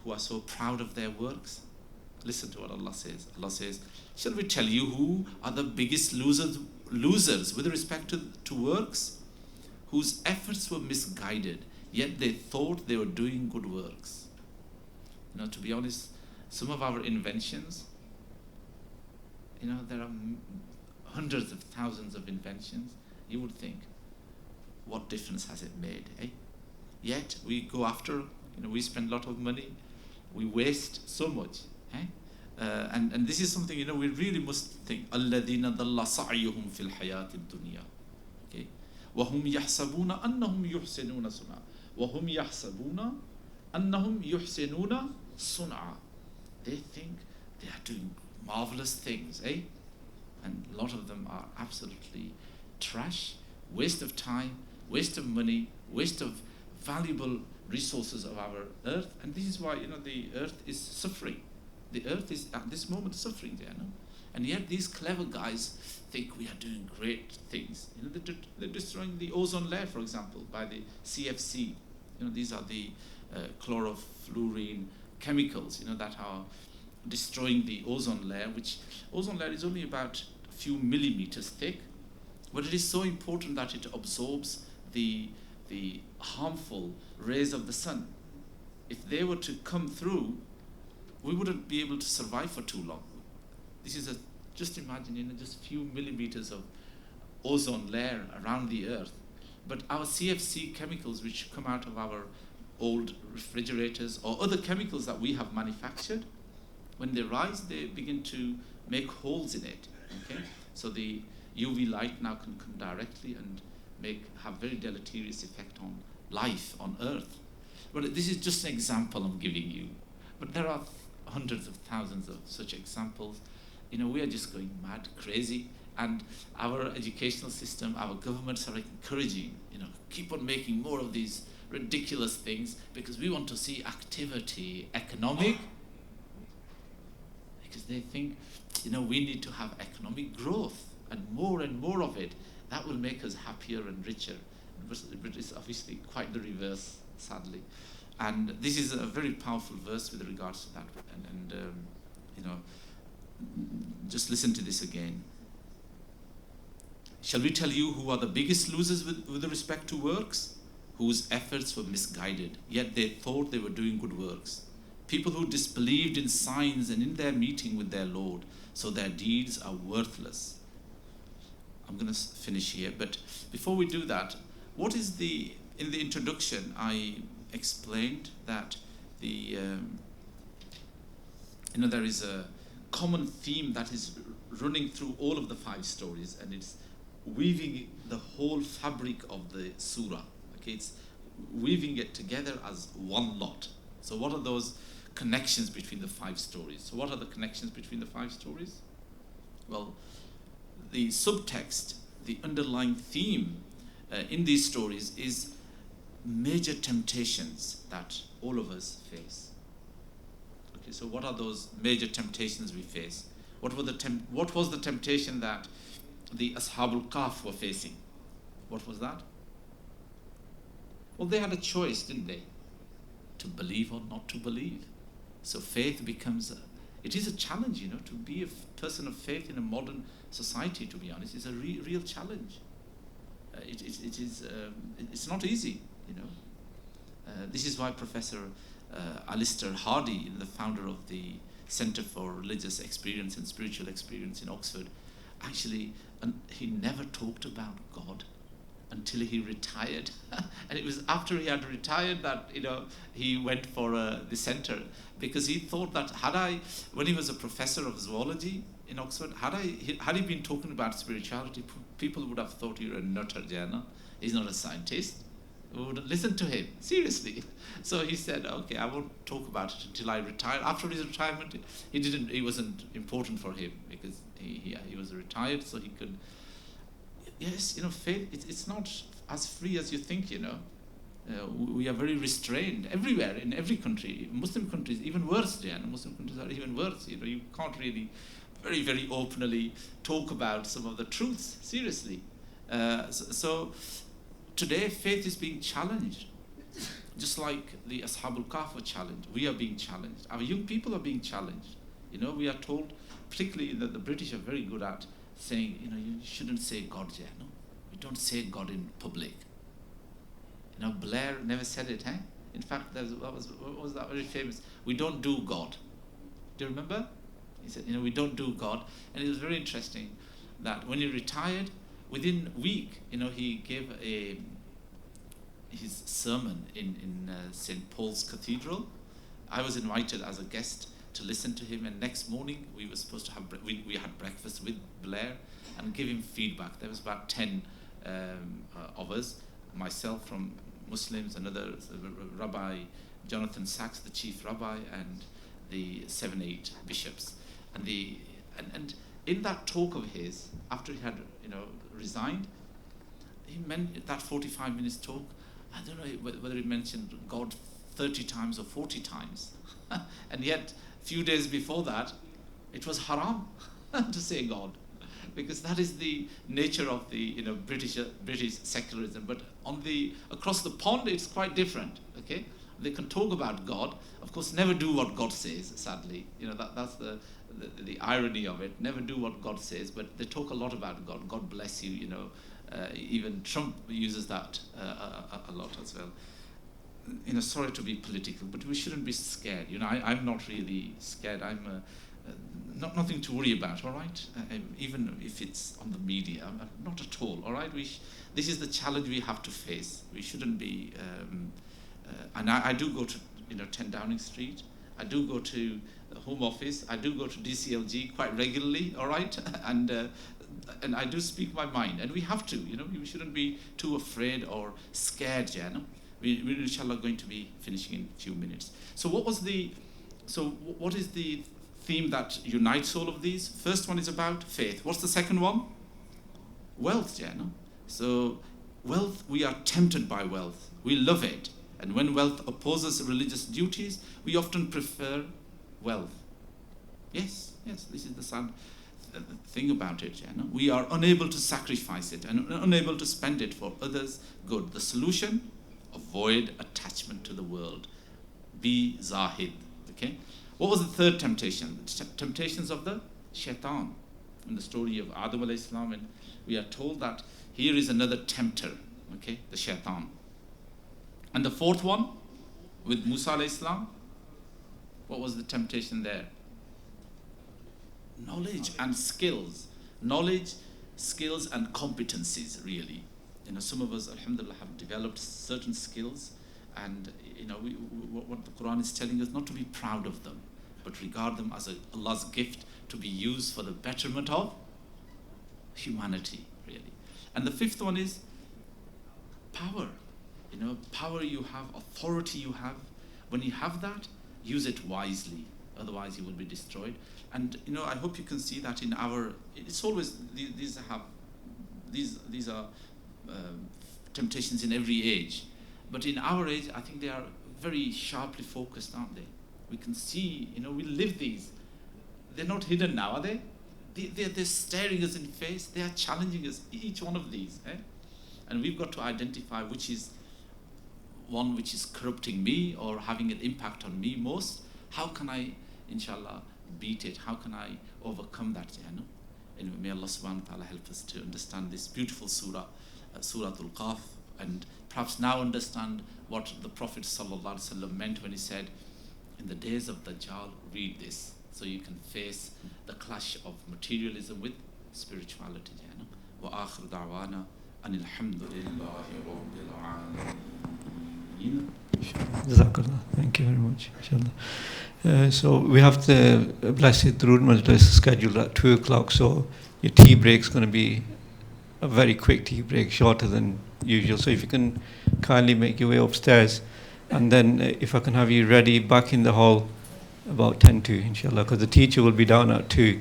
who are so proud of their works. Listen to what Allah says. Allah says, shall we tell you who are the biggest losers losers with respect to works whose efforts were misguided, yet they thought they were doing good works. To be honest, some of our inventions, there are hundreds of thousands of inventions. You would think, what difference has it made, eh? Yet we go after, we spend a lot of money, we waste so much, eh? And this is something, we really must think. الَّذِينَ ضَلَّ سَعْيُهُمْ فِي الْحَيَاةِ الدُّنْيَا. Okay? وَهُمْ يَحْسَبُونَ أَنَّهُمْ يُحْسِنُونَ صُنْعًا. وَهُمْ يَحْسَبُونَ أَنَّهُمْ يُحْسِنُونَ صُنْعًا. They think they are doing marvelous things, eh? And a lot of them are absolutely trash, waste of time, waste of money, waste of valuable resources of our earth. And this is why, the earth is suffering. The earth is at this moment suffering there, no? And yet these clever guys think we are doing great things. They're destroying the ozone layer, for example, by the CFC. These are the chlorofluorine chemicals, that are destroying the ozone layer, which ozone layer is only about a few millimeters thick, but it is so important that it absorbs the harmful rays of the sun. If they were to come through, we wouldn't be able to survive for too long. This is just imagine, just a few millimeters of ozone layer around the earth. But our CFC chemicals, which come out of our old refrigerators or other chemicals that we have manufactured, when they rise, they begin to make holes in it. Okay, so the UV light now can come directly and have very deleterious effect on life on Earth. But this is just an example I'm giving you. But there are hundreds of thousands of such examples. We are just going mad, crazy, and our educational system, our governments are encouraging, keep on making more of these ridiculous things because we want to see activity, economic, because they think, we need to have economic growth and more of it. That will make us happier and richer. But it's obviously quite the reverse, sadly. And this is a very powerful verse with regards to that. And just listen to this again. Shall we tell you who are the biggest losers with respect to works? Whose efforts were misguided, yet they thought they were doing good works. People who disbelieved in signs and in their meeting with their Lord, so their deeds are worthless. I'm going to finish here, but before we do that, in the introduction, I explained that there is a common theme that is running through all of the 5 stories, and it's weaving the whole fabric of the surah. Okay, it's weaving it together as one lot. So what are those connections between the 5 stories? So what are the connections between the 5 stories? Well, the subtext, the underlying theme in these stories is major temptations that all of us face. Okay, so what are those major temptations we face? What was the temptation that the Ashabul Kahf were facing? What was that? Well, they had a choice, didn't they? To believe or not to believe. So faith becomes it is a challenge, to be a person of faith in a modern society, to be honest. It's a real challenge. It's not easy, This is why Professor Alistair Hardy, the founder of the Centre for Religious Experience and Spiritual Experience in Oxford, actually, he never talked about God until he retired. And it was after he had retired that, he went for the centre, because he thought that when he was a professor of zoology in Oxford, had he been talking about spirituality, people would have thought you're a nutter, Jana. He's not a scientist. We wouldn't listen to him, seriously. So he said, okay, I won't talk about it until I retire. After his retirement, it wasn't important for him, because he was retired, so he could. Yes, faith, it's not as free as you think, We are very restrained everywhere, in every country. Muslim countries, even worse, Jan. Muslim countries are even worse. You can't really very, very openly talk about some of the truths, seriously. So today, faith is being challenged. Just like the Ashabul Kahf were challenged, we are being challenged. Our young people are being challenged. We are told, particularly that the British are very good at saying, you shouldn't say God, no? We don't say God in public. Blair never said it, eh? In fact, what was that very famous? We don't do God. Do you remember? He said, we don't do God. And it was very interesting that when he retired, within a week, he gave his sermon in St. Paul's Cathedral. I was invited as a guest to listen to him, and next morning we were supposed to have we had breakfast with Blair and give him feedback. There was about 10 of us, myself from Muslims, another Rabbi Jonathan Sachs, the chief rabbi, and the 7-8 bishops. And in that talk of his, after he had resigned, he meant that 45 minutes talk. I don't know whether he mentioned God 30 times or 40 times, and yet a few days before that, it was haram to say God, because that is the nature of the British secularism. But across the pond, it's quite different. Okay, they can talk about God, of course, never do what God says. Sadly, that's the irony of it. Never do what God says, but they talk a lot about God. God bless you. Even Trump uses that a lot as well. Sorry to be political, but we shouldn't be scared. I'm not really scared. I'm nothing to worry about. All right, even if it's on the media, not at all. All right, this is the challenge we have to face. We shouldn't be. And I do go to 10 Downing Street. I do go to the Home Office. I do go to DCLG quite regularly. All right, and I do speak my mind, and we have to. We shouldn't be too afraid or scared. We're inshallah going to be finishing in a few minutes. So what is the theme that unites all of these? First one is about faith. What's the second one? Wealth, So wealth, we are tempted by wealth. We love it. And when wealth opposes religious duties, we often prefer wealth. Yes, this is the sad thing about it. We are unable to sacrifice it and unable to spend it for others' good. The solution? Avoid attachment to the world. Be zahid. Okay. What was the third temptation? The temptations of the shaitan. In the story of Adam alayhi salam, and we are told that here is another tempter. Okay, the shaitan. And the fourth one, with Musa alayhi salam, what was the temptation there? Knowledge and skills. Knowledge, skills, and competencies, really. Some of us, alhamdulillah, have developed certain skills, and what the Quran is telling us, not to be proud of them, but regard them as Allah's gift to be used for the betterment of humanity, really. And the fifth one is power. Power you have, authority you have. When you have that, use it wisely. Otherwise, you will be destroyed. And I hope you can see that in it's always these are temptations in every age, but in our age, I think they are very sharply focused, aren't they? We can see, we live these. They're not hidden now, are they? They're staring us in the face. They are challenging us. Each one of these, and we've got to identify which is one which is corrupting me or having an impact on me most. How can I, inshallah, beat it? How can I overcome that? And may Allah subhanahu wa ta'ala help us to understand this beautiful surah, Surah Al-Qaf, and perhaps now understand what the Prophet sallallahu alaihi wasallam meant when he said, in the days of Dajjal, read this, so you can face the clash of materialism with spirituality. Wa akhir da'wana anil hamdulillahi rabbil alamin. Jazakallah. Thank you very much. Inshallah. So we have the Blessed Durood Majlis scheduled at 2 o'clock, so your tea break's going to be a very quick tea break, shorter than usual. So if you can kindly make your way upstairs, and then if I can have you ready back in the hall about 10 to, inshallah, because the teacher will be down at 2.